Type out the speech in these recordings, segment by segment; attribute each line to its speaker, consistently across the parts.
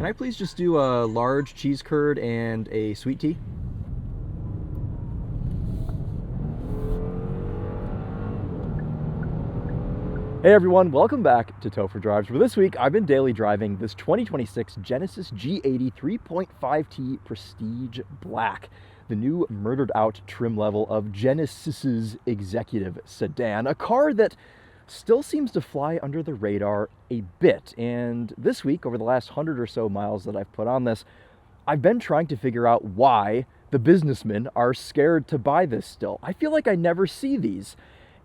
Speaker 1: Can I please just do a large cheese curd and a sweet tea? Hey everyone, welcome back to Topher Drives. For this week, I've been daily driving this 2026 Genesis G80 3.5T Prestige Black, the new murdered out trim level of Genesis's executive sedan, a car that still seems to fly under the radar a bit. And this week, over the last 100 or so miles that I've put on this, I've been trying to figure out why the businessmen are scared to buy this still. I feel like I never see these.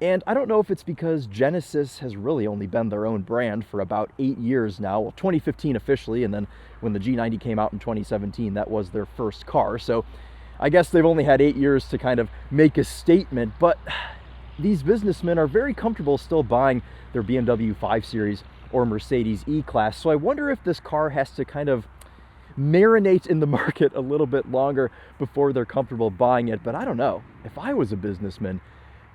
Speaker 1: And I don't know if it's because Genesis has really only been their own brand for about 8 years now. Well, 2015 officially, and then when the G90 came out in 2017, that was their first car. So I guess they've only had 8 years to kind of make a statement, but these businessmen are very comfortable still buying their BMW 5 Series or Mercedes E-Class. So I wonder if this car has to kind of marinate in the market a little bit longer before they're comfortable buying it. But I don't know. If I was a businessman,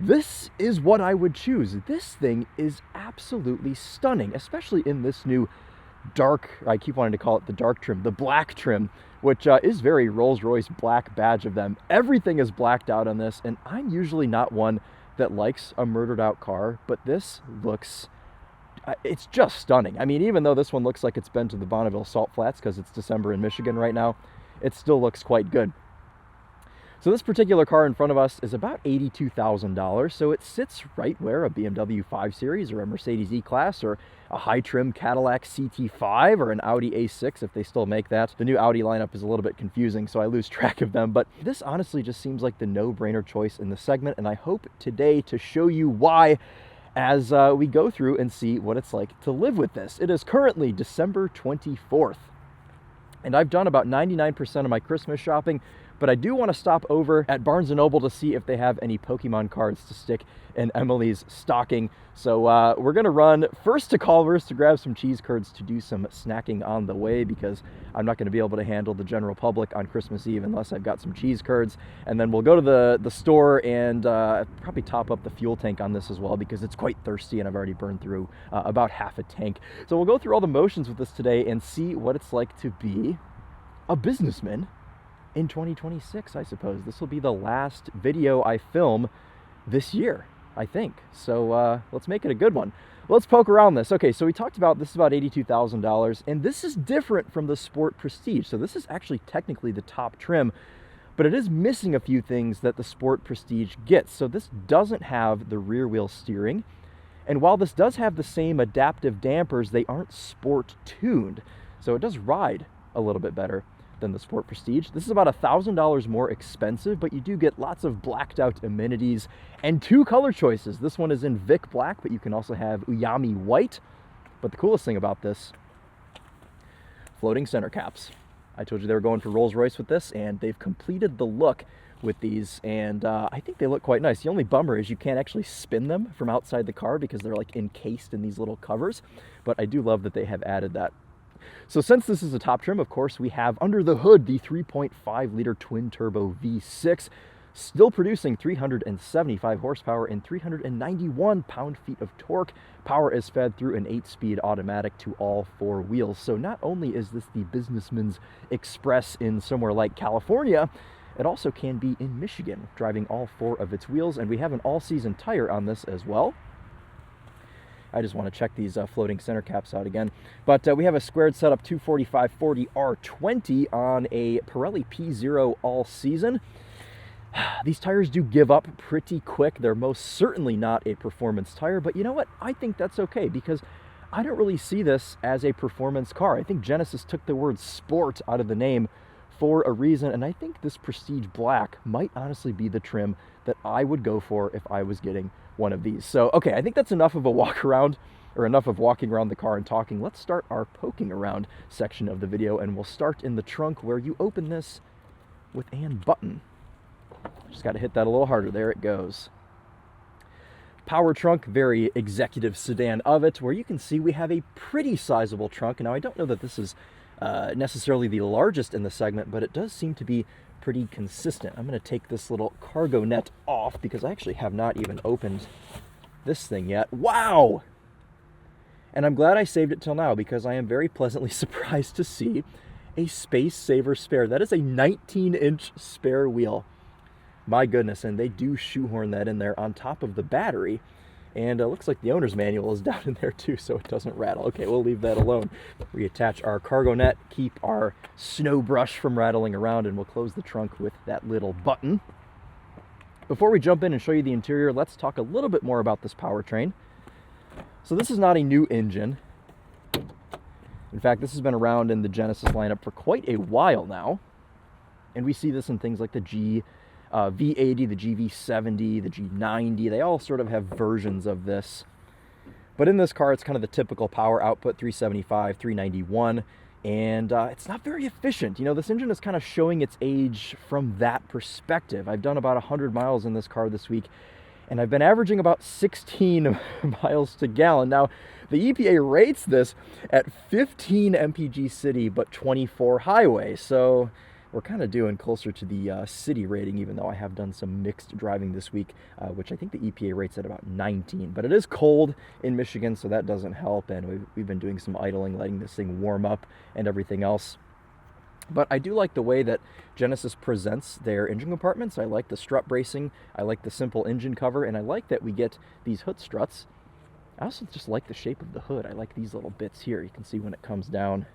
Speaker 1: this is what I would choose. This thing is absolutely stunning, especially in this new dark, I keep wanting to call it the dark trim, the black trim, which is very Rolls-Royce black badge of them. Everything is blacked out on this, and I'm usually not one that likes a murdered out car, but this looks, it's just stunning. I mean, even though this one looks like it's been to the Bonneville Salt Flats because it's December in Michigan right now, it still looks quite good. So this particular car in front of us is about $82,000, so it sits right where a BMW 5 Series or a Mercedes E-Class or a high-trim Cadillac CT5 or an Audi A6 if they still make that. The new Audi lineup is a little bit confusing, so I lose track of them, but this honestly just seems like the no-brainer choice in the segment, and I hope today to show you why as we go through and see what it's like to live with this. It is currently December 24th, and I've done about 99% of my Christmas shopping, but I do want to stop over at Barnes & Noble to see if they have any Pokemon cards to stick in Emily's stocking. So we're going to run first to Culver's to grab some cheese curds to do some snacking on the way, because I'm not going to be able to handle the general public on Christmas Eve unless I've got some cheese curds. And then we'll go to the store and probably top up the fuel tank on this as well, because it's quite thirsty and I've already burned through about half a tank. So we'll go through all the motions with this today and see what it's like to be a businessman in 2026, I suppose. This will be the last video I film this year, I think. So let's make it a good one. Let's poke around this. Okay, so we talked about this is about $82,000, and this is different from the Sport Prestige. So this is actually technically the top trim, but it is missing a few things that the Sport Prestige gets. So this doesn't have the rear wheel steering, and while this does have the same adaptive dampers, they aren't sport tuned. So it does ride a little bit better than the Sport Prestige. This is about $1,000 more expensive, but you do get lots of blacked out amenities and 2 color choices. This one is in Vik Black, but you can also have Uyami White. But the coolest thing about this, floating center caps. I told you they were going for Rolls-Royce with this, and they've completed the look with these, and I think they look quite nice. The only bummer is you can't actually spin them from outside the car because they're like encased in these little covers, but I do love that they have added that. So since this is a top trim, of course, we have under the hood the 3.5-liter twin-turbo V6, still producing 375 horsepower and 391 pound-feet of torque. Power is fed through an 8-speed automatic to all 4 wheels. So not only is this the businessman's express in somewhere like California, it also can be in Michigan, driving all 4 of its wheels, and we have an all-season tire on this as well. I just want to check these floating center caps out again. But we have a squared setup 245/40 R20 on a Pirelli P0 all season. These tires do give up pretty quick. They're most certainly not a performance tire, but you know what? I think that's okay, because I don't really see this as a performance car. I think Genesis took the word sport out of the name for a reason, and I think this Prestige Black might honestly be the trim that I would go for if I was getting one of these. So, okay, I think that's enough of a walk around, or enough of walking around the car and talking. Let's start our poking around section of the video, and we'll start in the trunk where you open this with an button. Just got to hit that a little harder. There it goes. Power trunk, very executive sedan of it, where you can see we have a pretty sizable trunk. Now, I don't know that this is necessarily the largest in the segment, but it does seem to be pretty consistent. I'm going to take this little cargo net off because I actually have not even opened this thing yet. Wow! And I'm glad I saved it till now, because I am very pleasantly surprised to see a Space Saver spare. That is a 19-inch spare wheel. My goodness, and they do shoehorn that in there on top of the battery. And it looks like the owner's manual is down in there too, so it doesn't rattle. Okay, we'll leave that alone. Reattach our cargo net, keep our snow brush from rattling around, and we'll close the trunk with that little button. Before we jump in and show you the interior, let's talk a little bit more about this powertrain. So this is not a new engine. In fact, this has been around in the Genesis lineup for quite a while now. And we see this in things like the V80, the GV70, the G90. They all sort of have versions of this. But in this car, it's kind of the typical power output, 375, 391. And it's not very efficient. You know, this engine is kind of showing its age from that perspective. I've done about 100 miles in this car this week, and I've been averaging about 16 miles to gallon. Now, the EPA rates this at 15 mpg city, but 24 highway. So we're kind of doing closer to the city rating, even though I have done some mixed driving this week, which I think the EPA rates at about 19. But it is cold in Michigan, so that doesn't help, and we've been doing some idling, letting this thing warm up and everything else. But I do like the way that Genesis presents their engine compartments. I like the strut bracing, I like the simple engine cover, and I like that we get these hood struts. I also just like the shape of the hood. I like these little bits here. You can see when it comes down,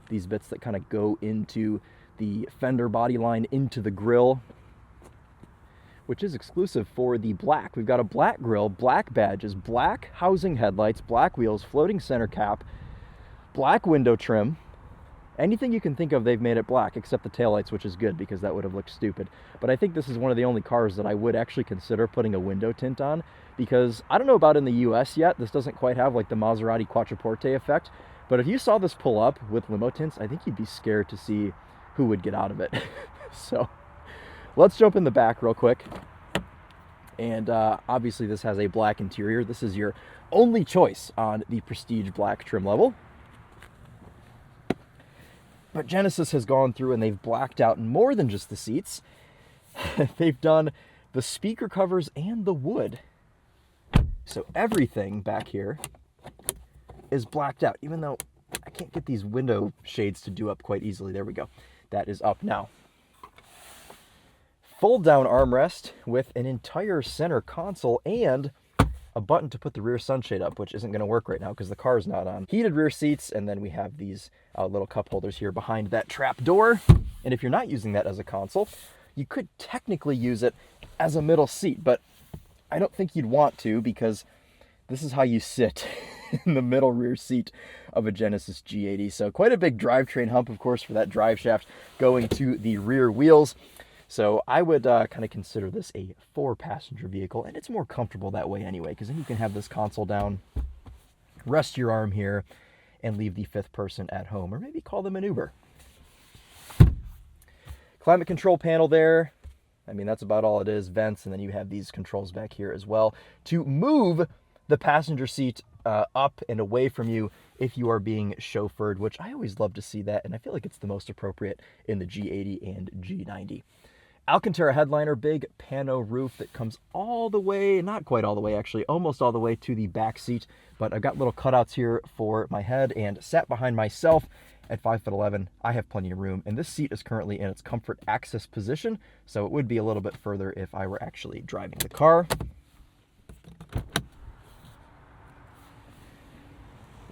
Speaker 1: these bits that kind of go into the fender body line, into the grille, which is exclusive for the Black. We've got a black grille, black badges, black housing headlights, black wheels, floating center cap, black window trim. Anything you can think of, they've made it black, except the taillights, which is good because that would have looked stupid. But I think this is one of the only cars that I would actually consider putting a window tint on, because I don't know about in the US yet. This doesn't quite have like the Maserati Quattroporte effect. But if you saw this pull up with limo tints, I think you'd be scared to see who would get out of it. So let's jump in the back real quick. And obviously this has a black interior. This is your only choice on the Prestige Black trim level. But Genesis has gone through and they've blacked out more than just the seats. They've done the speaker covers and the wood. So everything back here is blacked out, even though I can't get these window shades to do up quite easily. There we go. That is up now. Fold down armrest with an entire center console and a button to put the rear sunshade up, which isn't going to work right now because the car is not on. Heated rear seats, and then we have these little cup holders here behind that trap door. And if you're not using that as a console, you could technically use it as a middle seat, but I don't think you'd want to, because this is how you sit in the middle rear seat of a Genesis G80. So quite a big drivetrain hump, of course, for that drive shaft going to the rear wheels. So I would kind of consider this a 4-passenger vehicle, and it's more comfortable that way anyway, because then you can have this console down, rest your arm here, and leave the 5th person at home, or maybe call them an Uber. Climate control panel there. I mean, that's about all it is. Vents, and then you have these controls back here as well to move the passenger seat up and away from you if you are being chauffeured, which I always love to see that, and I feel like it's the most appropriate in the G80 and G90. Alcantara headliner, big pano roof that comes all the way, not quite all the way actually, almost all the way to the back seat, but I've got little cutouts here for my head, and sat behind myself at 5'11", I have plenty of room, and this seat is currently in its comfort access position, so it would be a little bit further if I were actually driving the car.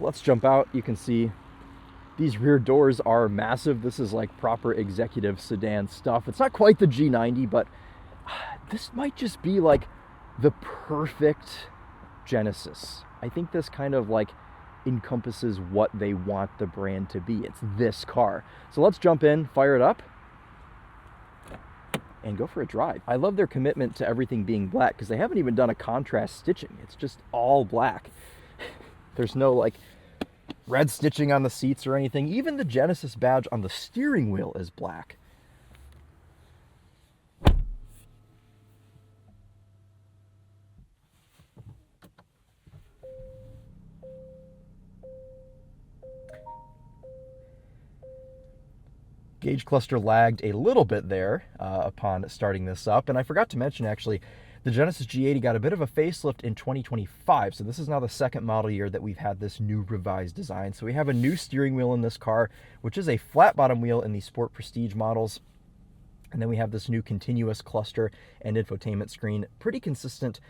Speaker 1: Let's jump out. You can see these rear doors are massive. This is like proper executive sedan stuff. It's not quite the G90, but this might just be like the perfect Genesis. I think this kind of like encompasses what they want the brand to be. It's this car. So let's jump in, fire it up, and go for a drive. I love their commitment to everything being black, because they haven't even done a contrast stitching. It's just all black. There's no like red stitching on the seats or anything. Even the Genesis badge on the steering wheel is black. Gauge cluster lagged a little bit there upon starting this up, and I forgot to mention actually The Genesis G80 got a bit of a facelift in 2025, so this is now the second model year that we've had this new revised design. So we have a new steering wheel in this car, which is a flat bottom wheel in the Sport Prestige models. And then we have this new continuous cluster and infotainment screen, pretty consistent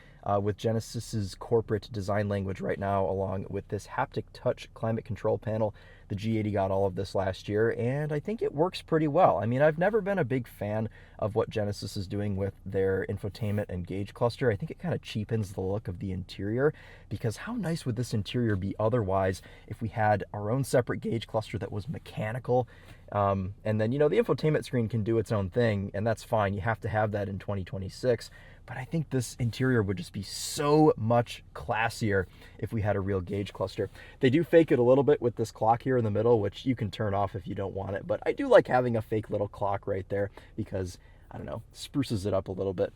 Speaker 1: with Genesis's corporate design language right now, along with this haptic touch climate control panel. The G80 got all of this last year, and I think it works pretty well. I mean, I've never been a big fan of what Genesis is doing with their infotainment and gauge cluster. I think it kind of cheapens the look of the interior, because how nice would this interior be otherwise if we had our own separate gauge cluster that was mechanical? And then, the infotainment screen can do its own thing, and that's fine. You have to have that in 2026. But I think this interior would just be so much classier if we had a real gauge cluster. They do fake it a little bit with this clock here in the middle, which you can turn off if you don't want it. But I do like having a fake little clock right there because, I don't know, spruces it up a little bit.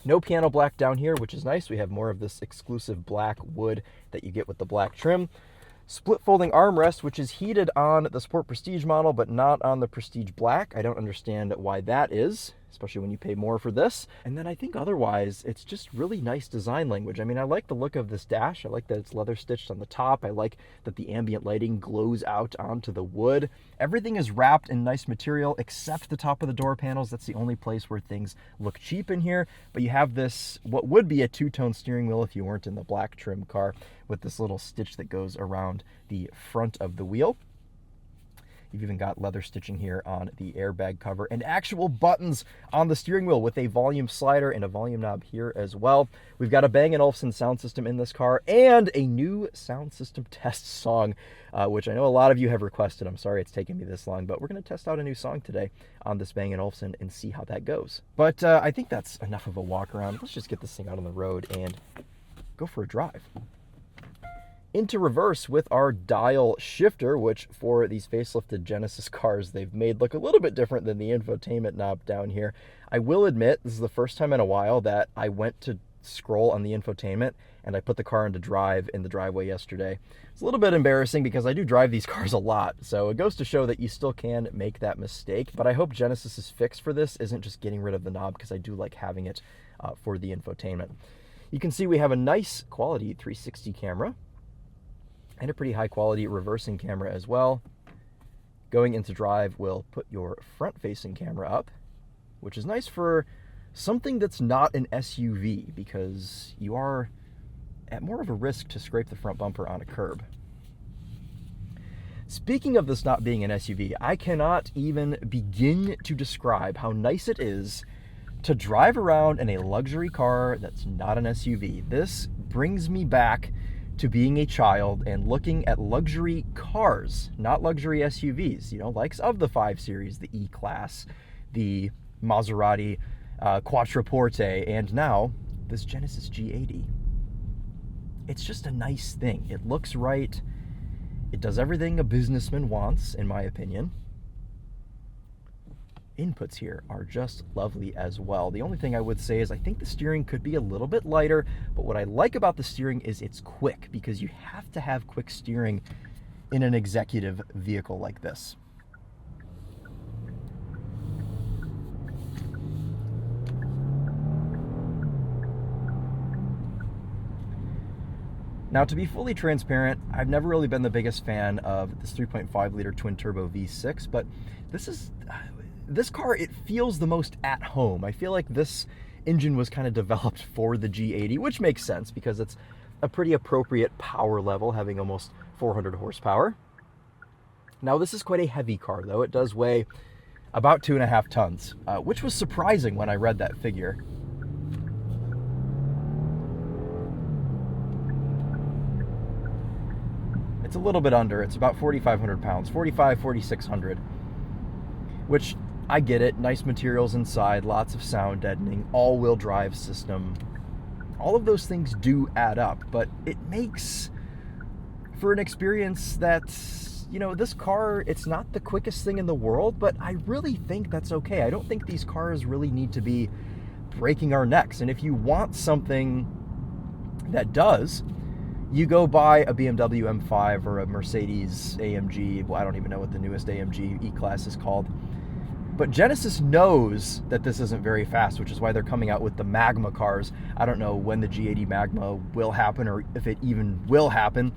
Speaker 1: No piano black down here, which is nice. We have more of this exclusive black wood that you get with the black trim. Split folding armrest, which is heated on the Sport Prestige model, but not on the Prestige Black. I don't understand why that is, especially when you pay more for this. And then I think otherwise, it's just really nice design language. I mean, I like the look of this dash. I like that it's leather stitched on the top. I like that the ambient lighting glows out onto the wood. Everything is wrapped in nice material except the top of the door panels. That's the only place where things look cheap in here. But you have this, what would be a two-tone steering wheel if you weren't in the black trim car, with this little stitch that goes around the front of the wheel. You've even got leather stitching here on the airbag cover and actual buttons on the steering wheel with a volume slider and a volume knob here as well. We've got a Bang & Olufsen sound system in this car and a new sound system test song, which I know a lot of you have requested. I'm sorry it's taken me this long, but we're going to test out a new song today on this Bang & Olufsen and see how that goes. But I think that's enough of a walk around. Let's just get this thing out on the road and go for a drive. Into reverse with our dial shifter, which for these facelifted Genesis cars, they've made look a little bit different than the infotainment knob down here. I will admit, this is the first time in a while that I went to scroll on the infotainment and I put the car into drive in the driveway yesterday. It's a little bit embarrassing because I do drive these cars a lot, so it goes to show that you still can make that mistake. But I hope Genesis's fix for this isn't just getting rid of the knob, because I do like having it for the infotainment. You can see we have a nice quality 360 camera and a pretty high quality reversing camera as well. Going into drive will put your front facing camera up, which is nice for something that's not an SUV, because you are at more of a risk to scrape the front bumper on a curb. Speaking of this not being an SUV, I cannot even begin to describe how nice it is to drive around in a luxury car that's not an SUV. This brings me back to being a child and looking at luxury cars, not luxury SUVs, likes of the 5 Series, the E-Class, the Maserati Quattroporte, and now this Genesis G80. It's just a nice thing. It looks right. It does everything a businessman wants, in my opinion. Inputs here are just lovely as well. The only thing I would say is I think the steering could be a little bit lighter, but what I like about the steering is it's quick, because you have to have quick steering in an executive vehicle like this. Now, to be fully transparent, I've never really been the biggest fan of this 3.5-liter twin-turbo V6, but this car, it feels the most at home. I feel like this engine was kind of developed for the G80, which makes sense because it's a pretty appropriate power level, having almost 400 horsepower. Now, this is quite a heavy car, though. It does weigh about 2.5 tons, which was surprising when I read that figure. It's a little bit under. It's about 4,500 pounds, 4,600, which I get it. Nice materials inside, lots of sound deadening, all-wheel drive system. All of those things do add up, but it makes for an experience that, this car, it's not the quickest thing in the world, but I really think that's okay. I don't think these cars really need to be breaking our necks. And if you want something that does, you go buy a BMW M5 or a Mercedes AMG. Well, I don't even know what the newest AMG E-Class is called. But Genesis knows that this isn't very fast, which is why they're coming out with the Magma cars. I don't know when the G80 Magma will happen or if it even will happen.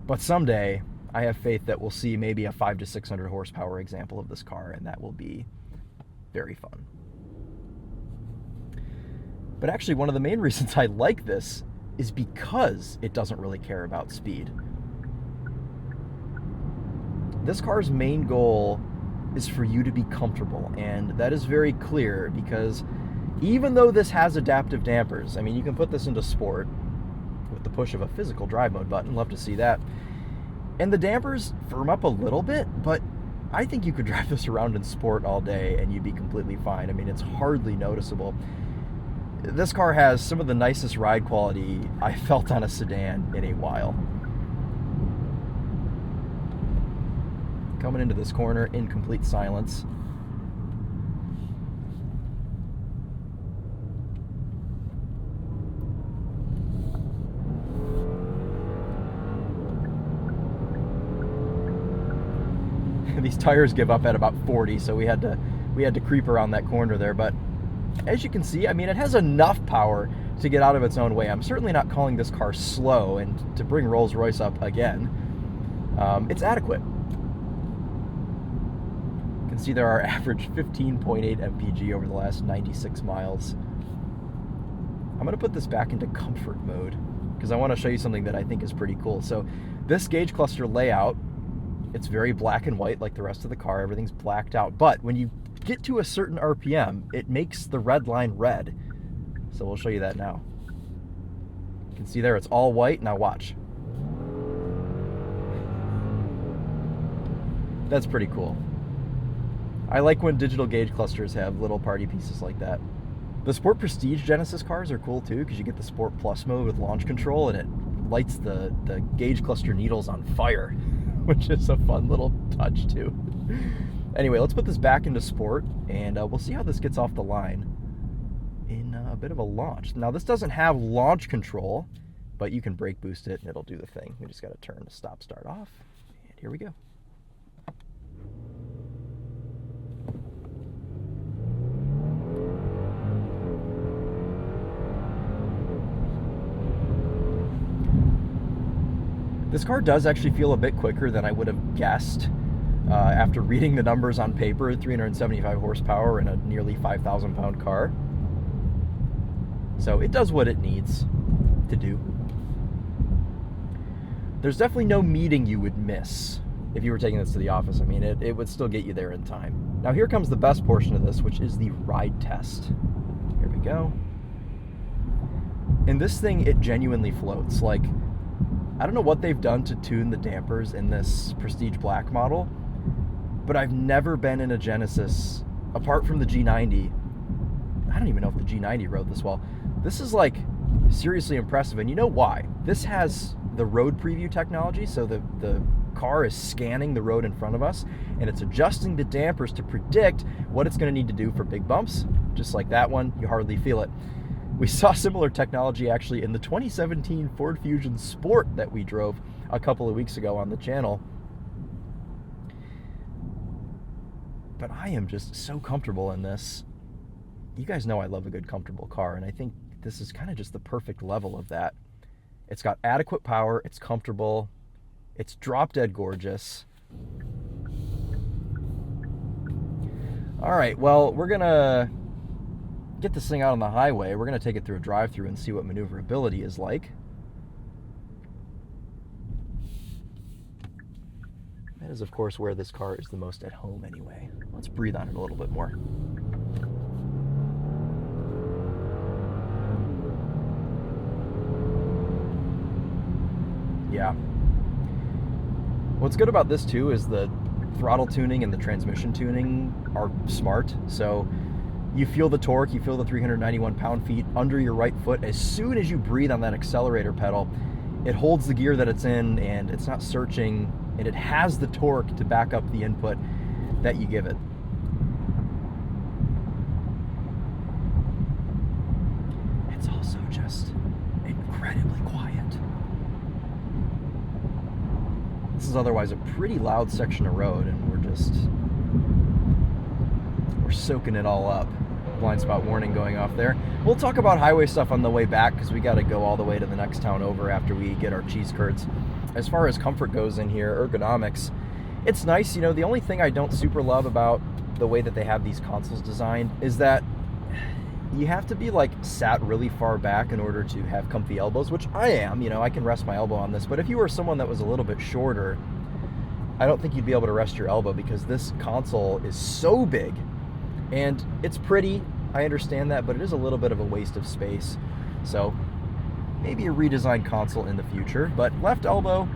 Speaker 1: But someday, I have faith that we'll see maybe a 500 to 600 horsepower example of this car, and that will be very fun. But actually, one of the main reasons I like this is because it doesn't really care about speed. This car's main goal is for you to be comfortable, and that is very clear because even though this has adaptive dampers, I mean, you can put this into sport with the push of a physical drive mode button, love to see that, and the dampers firm up a little bit, but I think you could drive this around in sport all day and you'd be completely fine. I mean, it's hardly noticeable. This car has some of the nicest ride quality I felt on a sedan in a while. Coming into this corner in complete silence. These tires give up at about 40, so we had to creep around that corner there, but as you can see, I mean, it has enough power to get out of its own way. I'm certainly not calling this car slow, and to bring Rolls-Royce up again, it's adequate. You can see there are average 15.8 mpg over the last 96 miles. I'm going to put this back into comfort mode because I want to show you something that I think is pretty cool. So this gauge cluster layout, it's very black and white like the rest of the car. Everything's blacked out. But when you get to a certain RPM, it makes the red line red. So we'll show you that now. You can see there it's all white. Now watch. That's pretty cool. I like when digital gauge clusters have little party pieces like that. The Sport Prestige Genesis cars are cool too because you get the Sport Plus mode with launch control and it lights the gauge cluster needles on fire, which is a fun little touch too. Anyway, let's put this back into sport and we'll see how this gets off the line in a bit of a launch. Now this doesn't have launch control, but you can brake boost it and it'll do the thing. We just got to turn the stop start off, and here we go. This car does actually feel a bit quicker than I would have guessed after reading the numbers on paper. 375 horsepower in a nearly 5,000 pound car. So it does what it needs to do. There's definitely no meeting you would miss if you were taking this to the office. I mean, it would still get you there in time. Now here comes the best portion of this, which is the ride test. Here we go. And this thing, it genuinely floats. Like, I don't know what they've done to tune the dampers in this Prestige Black model, but I've never been in a Genesis, apart from the G90. I don't even know if the G90 rode this well. This is like seriously impressive, and you know why? This has the road preview technology, so the car is scanning the road in front of us, and it's adjusting the dampers to predict what it's going to need to do for big bumps. Just like that one, you hardly feel it. We saw similar technology actually in the 2017 Ford Fusion Sport that we drove a couple of weeks ago on the channel. But I am just so comfortable in this. You guys know I love a good comfortable car, and I think this is kind of just the perfect level of that. It's got adequate power, it's comfortable, it's drop dead gorgeous. All right, well, we're gonna get this thing out on the highway. We're going to take it through a drive-thru and see what maneuverability is like. That is, of course, where this car is the most at home anyway. Let's breathe on it a little bit more. Yeah. What's good about this too is the throttle tuning and the transmission tuning are smart. So you feel the torque, you feel the 391 pound-feet under your right foot. As soon as you breathe on that accelerator pedal, it holds the gear that it's in and it's not searching, and it has the torque to back up the input that you give it. It's also just incredibly quiet. This is otherwise a pretty loud section of road, and we're just We're soaking it all up. Blind spot warning going off there. We'll talk about highway stuff on the way back because we got to go all the way to the next town over after we get our cheese curds. As far as comfort goes in here, ergonomics, it's nice. You know, the only thing I don't super love about the way that they have these consoles designed is that you have to be like sat really far back in order to have comfy elbows, which I am. You know, I can rest my elbow on this, but if you were someone that was a little bit shorter, I don't think you'd be able to rest your elbow because this console is so big. And it's pretty, I understand that, but it is a little bit of a waste of space. So maybe a redesigned console in the future, but left elbow,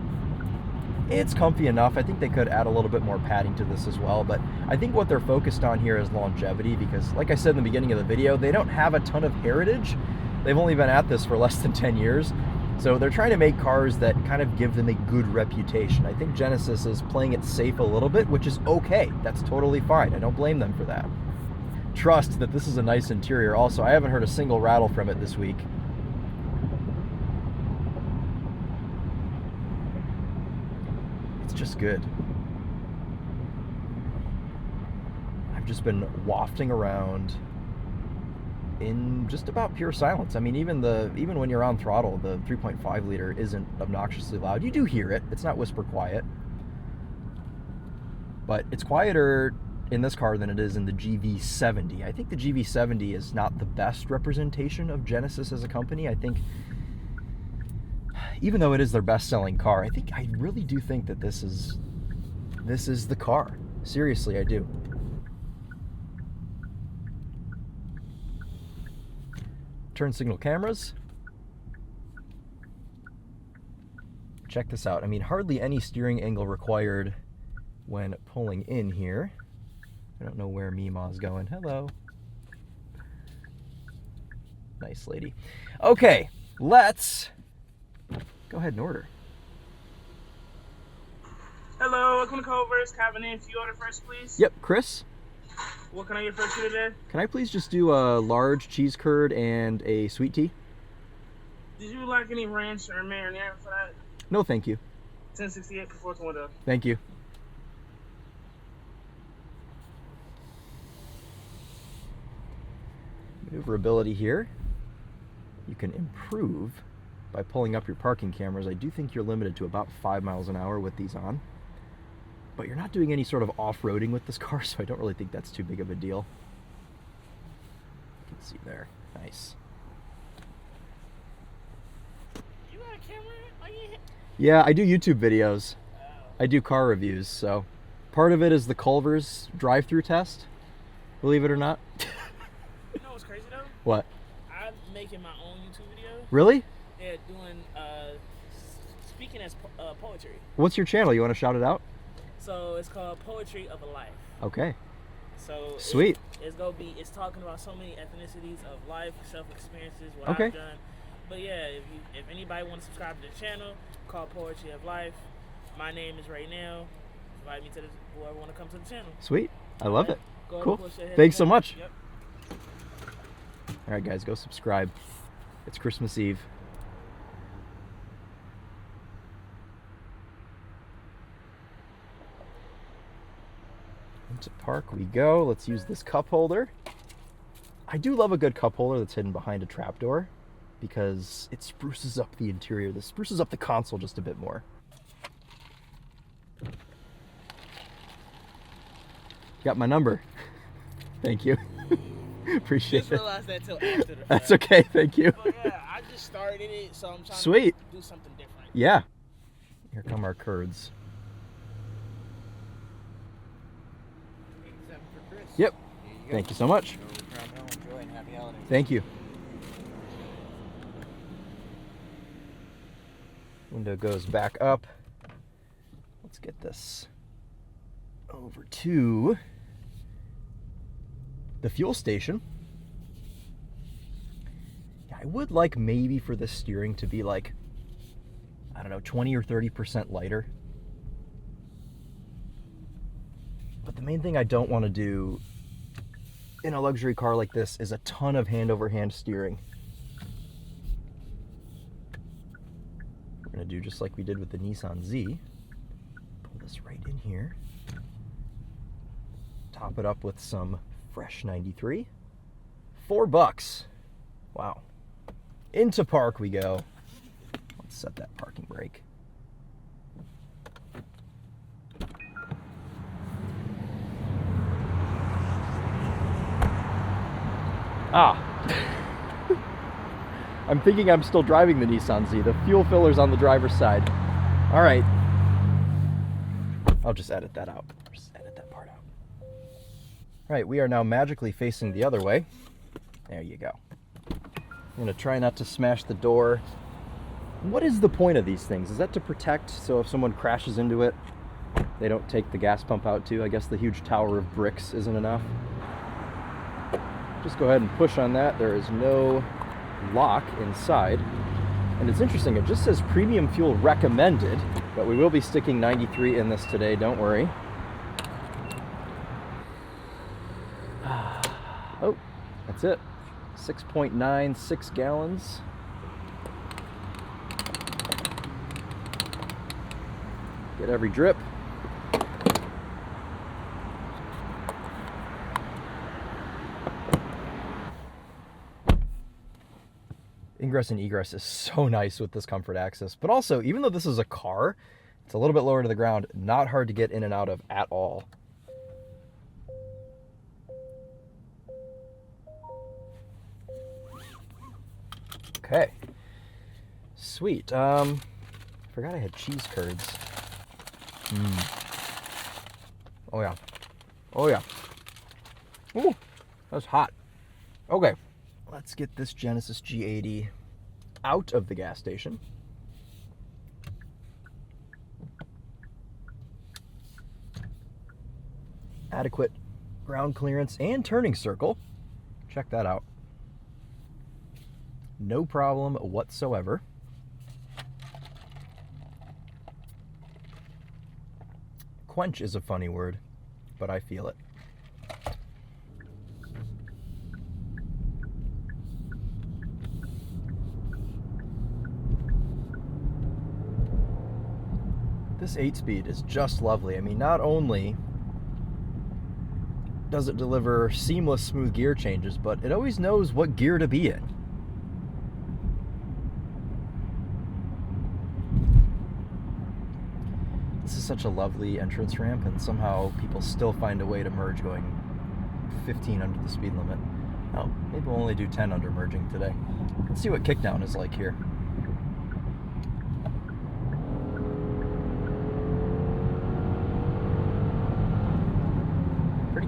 Speaker 1: it's comfy enough. I think they could add a little bit more padding to this as well, but I think what they're focused on here is longevity because, like I said in the beginning of the video, they don't have a ton of heritage. They've only been at this for less than 10 years. So they're trying to make cars that kind of give them a good reputation. I think Genesis is playing it safe a little bit, which is okay. That's totally fine. I don't blame them for that. Trust that this is a nice interior. Also, I haven't heard a single rattle from it this week. It's just good. I've just been wafting around in just about pure silence. I mean, even when you're on throttle, the 3.5 liter isn't obnoxiously loud. You do hear it. It's not whisper quiet. But it's quieter in this car than it is in the GV70. I think the GV70 is not the best representation of Genesis as a company. I think, even though it is their best-selling car, I really do think that this is the car. Seriously, I do. Turn signal cameras. Check this out. I mean, hardly any steering angle required when pulling in here. I don't know where Mima's going. Hello. Nice lady. Okay, let's go ahead and order.
Speaker 2: Hello, welcome to Culver's. Cabin in. Can you order first, please?
Speaker 1: Yep, Chris.
Speaker 2: What can I get first for today?
Speaker 1: Can I please just do a large cheese curd and a sweet tea?
Speaker 2: Did you like any ranch or marinara for that?
Speaker 1: No, thank you.
Speaker 2: 1068 for 4th window.
Speaker 1: Thank you. Maneuverability here. You can improve by pulling up your parking cameras. I do think you're limited to about 5 miles an hour with these on. But you're not doing any sort of off-roading with this car, so I don't really think that's too big of a deal. You can see there. Nice.
Speaker 2: You got a camera?
Speaker 1: Yeah, I do YouTube videos. I do car reviews, so part of it is the Culver's drive-through test, believe it or not.
Speaker 2: You know what's crazy though?
Speaker 1: What?
Speaker 2: I'm making my own YouTube video.
Speaker 1: Really?
Speaker 2: Yeah, doing speaking as poetry.
Speaker 1: What's your channel? You want to shout it out?
Speaker 2: So it's called Poetry of a Life.
Speaker 1: Okay.
Speaker 2: So
Speaker 1: sweet.
Speaker 2: It's talking about so many ethnicities of life, self-experiences, what
Speaker 1: Okay.
Speaker 2: I've done. But yeah, if anybody wants to subscribe to the channel, called Poetry of Life. My name is right now. Invite me to whoever want to come to the channel.
Speaker 1: Sweet. I love it.
Speaker 2: Go
Speaker 1: Cool.
Speaker 2: push ahead.
Speaker 1: Thanks so much.
Speaker 2: Yep.
Speaker 1: All right, guys, go subscribe. It's Christmas Eve. Into park we go. Let's use this cup holder. I do love a good cup holder that's hidden behind a trapdoor because it spruces up the interior. This spruces up the console just a bit more. Got my number. Thank you. Appreciate it.
Speaker 2: I realized that till after the fact.
Speaker 1: That's okay, thank you.
Speaker 2: But yeah, I just started it, so I'm trying
Speaker 1: Sweet.
Speaker 2: to do something different.
Speaker 1: Yeah. Here come our curds. Yep. Thank you so much.
Speaker 2: Enjoy and happy holidays.
Speaker 1: Thank you. Window goes back up. Let's get this over to the fuel station. Yeah, I would like maybe for the steering to be like, I don't know, 20 or 30% lighter. But the main thing I don't want to do in a luxury car like this is a ton of hand-over-hand steering. We're going to do just like we did with the Nissan Z. Pull this right in here. Top it up with some fresh 93. $4. Wow. Into park we go. Let's set that parking brake. I'm thinking I'm still driving the Nissan Z. The fuel filler's on the driver's side. All right. I'll just edit that out. Just edit that part out. All right, we are now magically facing the other way. There you go. I'm gonna try not to smash the door. What is the point of these things? Is that to protect, so if someone crashes into it, they don't take the gas pump out too? I guess the huge tower of bricks isn't enough. Just go ahead and push on that. There is no lock inside. And it's interesting, it just says premium fuel recommended, but we will be sticking 93 in this today, don't worry. Oh, that's it. 6.96 gallons. Get every drip. Ingress and egress is so nice with this comfort access, but also, even though this is a car, it's a little bit lower to the ground, not hard to get in and out of at all. Okay, sweet. Forgot I had cheese curds. Oh yeah, oh yeah. Ooh, that's hot. Okay, let's get this Genesis G80 out of the gas station. Adequate ground clearance and turning circle. Check that out. No problem whatsoever. Quench is a funny word, but I feel it. This 8-speed is just lovely. I mean, not only does it deliver seamless, smooth gear changes, but it always knows what gear to be in. This is such a lovely entrance ramp, and somehow people still find a way to merge going 15 under the speed limit. Oh, maybe we'll only do 10 under merging today. Let's see what kickdown is like here.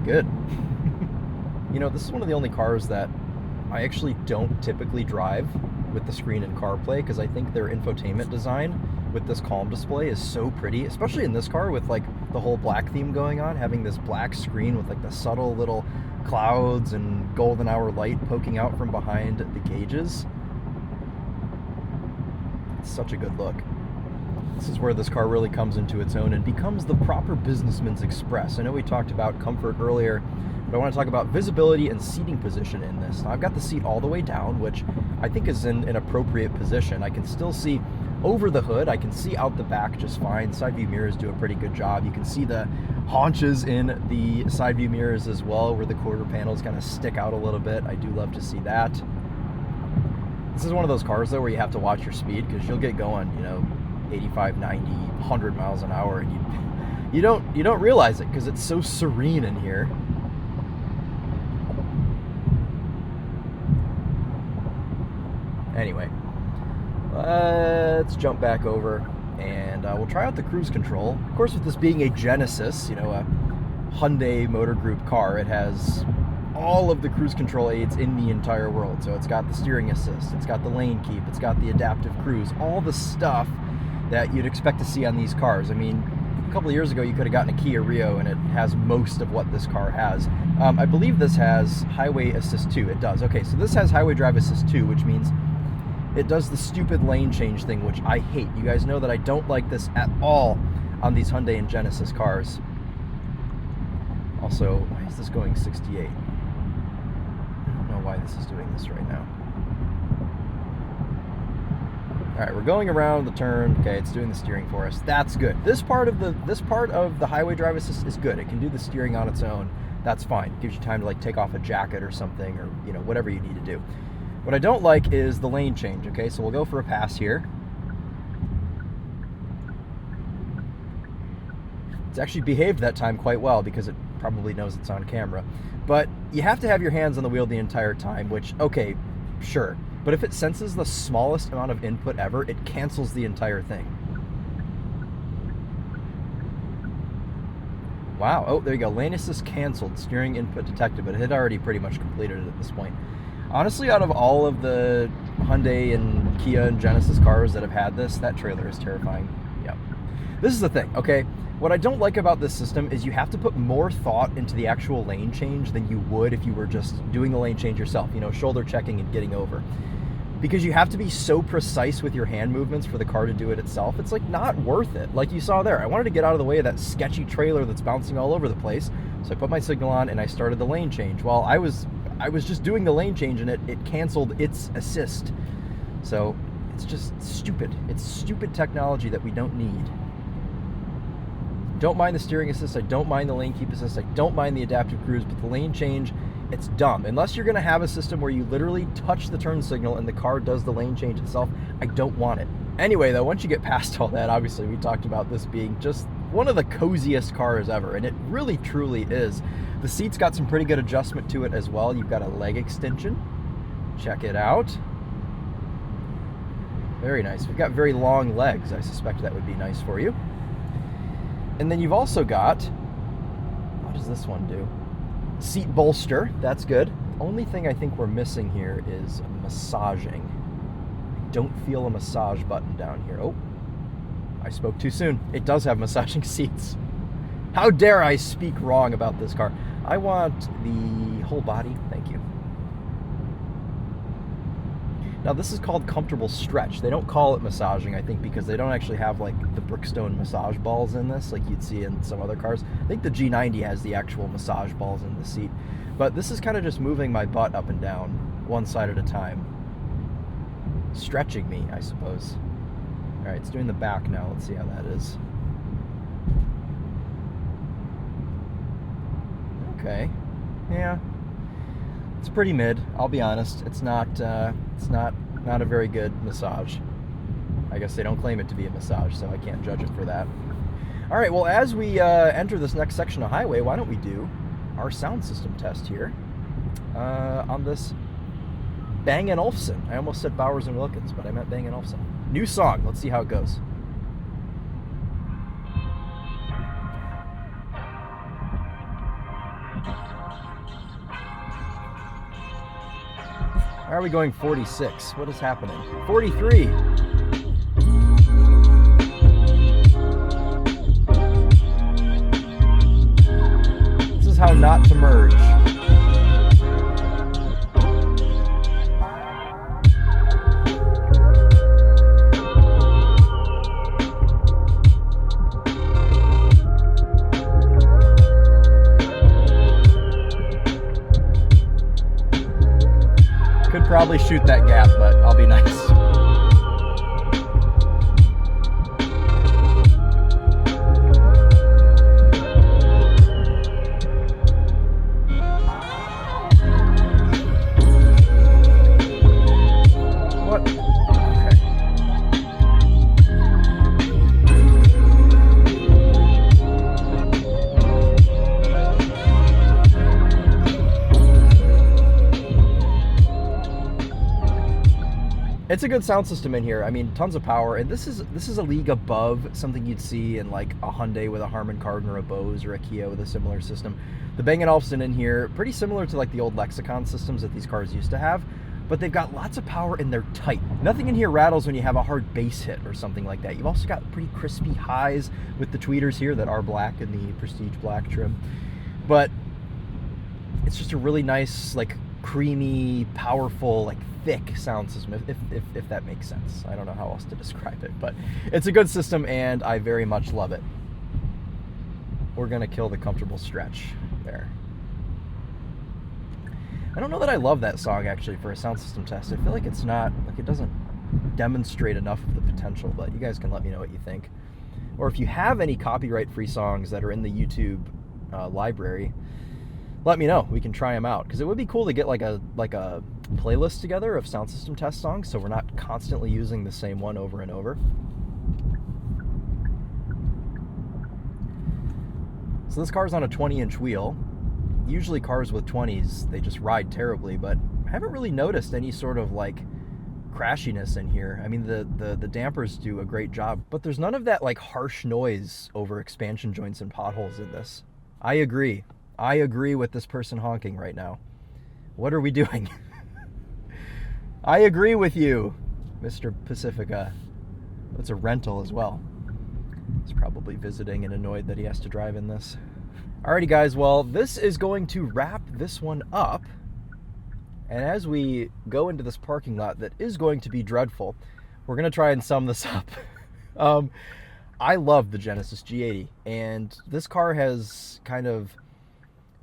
Speaker 1: Good. You know, this is one of the only cars that I actually don't typically drive with the screen and CarPlay, because I think their infotainment design with this Calm display is so pretty, especially in this car with like the whole black theme going on, having this black screen with like the subtle little clouds and golden hour light poking out from behind the gauges. It's such a good look. This is where this car really comes into its own and becomes the proper businessman's express. I know we talked about comfort earlier, but I want to talk about visibility and seating position in this. Now, I've got the seat all the way down, which I think is in an appropriate position. I can still see over the hood. I can see out the back just fine. Side view mirrors do a pretty good job. You can see the haunches in the side view mirrors as well, where the quarter panels kind of stick out a little bit. I do love to see that. This is one of those cars, though, where you have to watch your speed, because you'll get going, you know, 85, 90, 100 miles an hour, and you don't realize it because it's so serene in here. Anyway, let's jump back over and we'll try out the cruise control. Of course, with this being a Genesis, you know, a Hyundai Motor Group car, it has all of the cruise control aids in the entire world. So it's got the steering assist, it's got the lane keep, it's got the adaptive cruise, all the stuff that you'd expect to see on these cars. I mean, a couple of years ago, you could have gotten a Kia Rio, and it has most of what this car has. I believe this has Highway Assist 2. It does. Okay, so this has Highway Drive Assist 2, which means it does the stupid lane change thing, which I hate. You guys know that I don't like this at all on these Hyundai and Genesis cars. Also, why is this going 68? I don't know why this is doing this right now. All right, we're going around the turn. Okay, it's doing the steering for us. That's good. This part of the Highway Drive Assist is good. It can do the steering on its own. that's fine. Gives you time to like take off a jacket or something, or you know, whatever you need to do. What I don't like is the lane change. Okay, so we'll go for a pass here. It's actually behaved that time quite well because it probably knows it's on camera. But you have to have your hands on the wheel the entire time, which, okay, sure. But if it senses the smallest amount of input ever, it cancels the entire thing. Wow, oh, there you go. Lane assist canceled, steering input detected, but it had already pretty much completed it at this point. Honestly, out of all of the Hyundai and Kia and Genesis cars that have had this, that trailer is terrifying. Yep. This is the thing, okay? What I don't like about this system is you have to put more thought into the actual lane change than you would if you were just doing the lane change yourself, you know, shoulder checking and getting over. Because you have to be so precise with your hand movements for the car to do it itself. It's like not worth it. Like you saw there, I wanted to get out of the way of that sketchy trailer that's bouncing all over the place. So I put my signal on and I started the lane change. Well, I was just doing the lane change and it canceled its assist. So it's just stupid. It's stupid technology that we don't need. Don't mind the steering assist, I don't mind the lane keep assist, I don't mind the adaptive cruise, but the lane change, it's dumb. Unless you're gonna have a system where you literally touch the turn signal and the car does the lane change itself, I don't want it. Anyway though, once you get past all that, obviously we talked about this being just one of the coziest cars ever, and it really truly is. The seat's got some pretty good adjustment to it as well. You've got a leg extension, check it out. Very nice. We've got very long legs, I suspect that would be nice for you. And then you've also got, what does this one do? Seat bolster, that's good. Only thing I think we're missing here is massaging. I don't feel a massage button down here. Oh, I spoke too soon. It does have massaging seats. How dare I speak wrong about this car? I want the whole body, thank you. Now this is called comfortable stretch. They don't call it massaging, I think, because they don't actually have like the Brookstone massage balls in this like you'd see in some other cars. I think the G90 has the actual massage balls in the seat. But this is kind of just moving my butt up and down, one side at a time. Stretching me, I suppose. All right, it's doing the back now. Let's see how that is. Okay, yeah. It's pretty mid, I'll be honest. It's not a very good massage. I guess they don't claim it to be a massage, so I can't judge it for that. All right, well, as we enter this next section of highway, why don't we do our sound system test here on this Bang & Olufsen. I almost said Bowers & Wilkins, but I meant Bang & Olufsen. New song, let's see how it goes. Why are we going 46? What is happening? 43. This is how not to merge. Probably shoot that gap, but I'll be nice. What? Okay. It's a good sound system in here. I mean, tons of power, and this is a league above something you'd see in like a Hyundai with a Harman Kardon or a Bose or a Kia with a similar system. The Bang & Olufsen in here, pretty similar to like the old Lexicon systems that these cars used to have, but they've got lots of power and they're tight. Nothing in here rattles when you have a hard bass hit or something like that. You've also got pretty crispy highs with the tweeters here that are black in the Prestige Black trim, but it's just a really nice, like creamy, powerful, like thick sound system, if that makes sense. I don't know how else to describe it, but it's a good system and I very much love it. We're gonna kill the comfortable stretch there. I don't know that I love that song actually for a sound system test. I feel like it's not, like it doesn't demonstrate enough of the potential, but you guys can let me know what you think. Or if you have any copyright free songs that are in the YouTube library, let me know. We can try them out, because it would be cool to get like a playlist together of sound system test songs, so we're not constantly using the same one over and over. So this car's on a 20-inch wheel. Usually cars with 20s, they just ride terribly, but I haven't really noticed any sort of like crashiness in here. I mean, the dampers do a great job, but there's none of that like harsh noise over expansion joints and potholes in this. I agree with this person honking right now. What are we doing? I agree with you, Mr. Pacifica. It's a rental as well. He's probably visiting and annoyed that he has to drive in this. Alrighty guys, well, this is going to wrap this one up. And as we go into this parking lot that is going to be dreadful, we're going to try and sum this up. I love the Genesis G80, and this car has kind of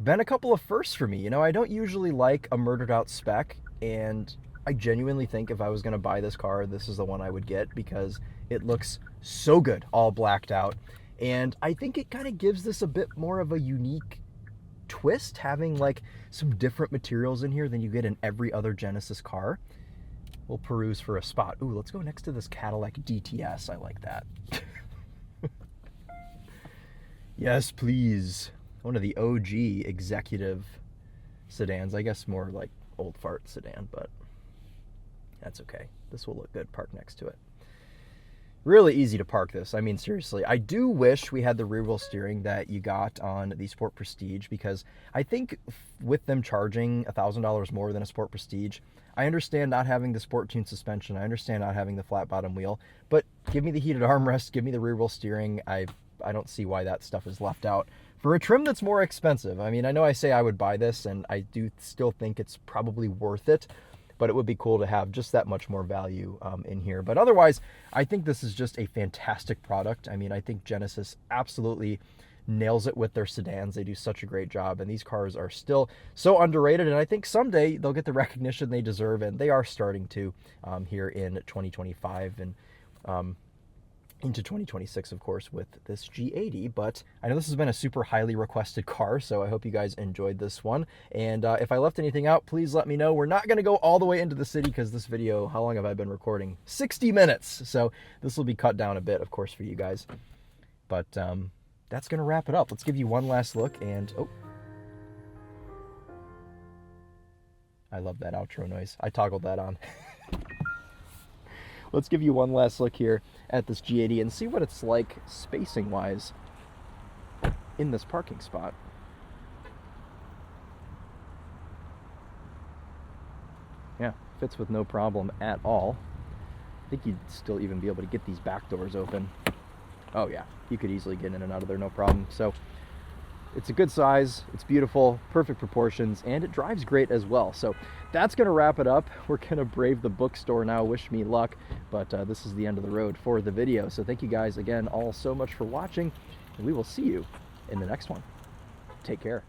Speaker 1: been a couple of firsts for me. You know, I don't usually like a murdered out spec, and I genuinely think if I was going to buy this car, this is the one I would get, because it looks so good all blacked out. And I think it kind of gives this a bit more of a unique twist, having like some different materials in here than you get in every other Genesis car. We'll peruse for a spot. Ooh, let's go next to this Cadillac DTS. I like that. Yes, please. One of the OG executive sedans. I guess more like old fart sedan, but that's okay. This will look good parked next to it. Really easy to park this. I mean, seriously, I do wish we had the rear wheel steering that you got on the Sport Prestige, because I think with them charging $1,000 more than a Sport Prestige, I understand not having the Sport Tune suspension, I understand not having the flat bottom wheel, but give me the heated armrest, give me the rear wheel steering. I don't see why that stuff is left out for a trim that's more expensive. I mean, I know I say I would buy this, and I do still think it's probably worth it, but it would be cool to have just that much more value in here. But otherwise, I think this is just a fantastic product. I mean, I think Genesis absolutely nails it with their sedans. They do such a great job, and these cars are still so underrated, and I think someday they'll get the recognition they deserve, and they are starting to here in 2025 and into 2026, of course, with this G80. But I know this has been a super highly requested car, so I hope you guys enjoyed this one. And if I left anything out, please let me know. We're not going to go all the way into the city, because this video, how long have I been recording? 60 minutes. So this will be cut down a bit, of course, for you guys. But that's going to wrap it up. Let's give you one last look. And oh, I love that outro noise. I toggled that on. Let's give you one last look here at this G80 and see what it's like spacing-wise in this parking spot. Yeah, fits with no problem at all. I think you'd still even be able to get these back doors open. Oh yeah, you could easily get in and out of there, no problem. So it's a good size, it's beautiful, perfect proportions, and it drives great as well. So that's going to wrap it up. We're going to brave the bookstore now. Wish me luck, but this is the end of the road for the video. So thank you guys again all so much for watching, and we will see you in the next one. Take care.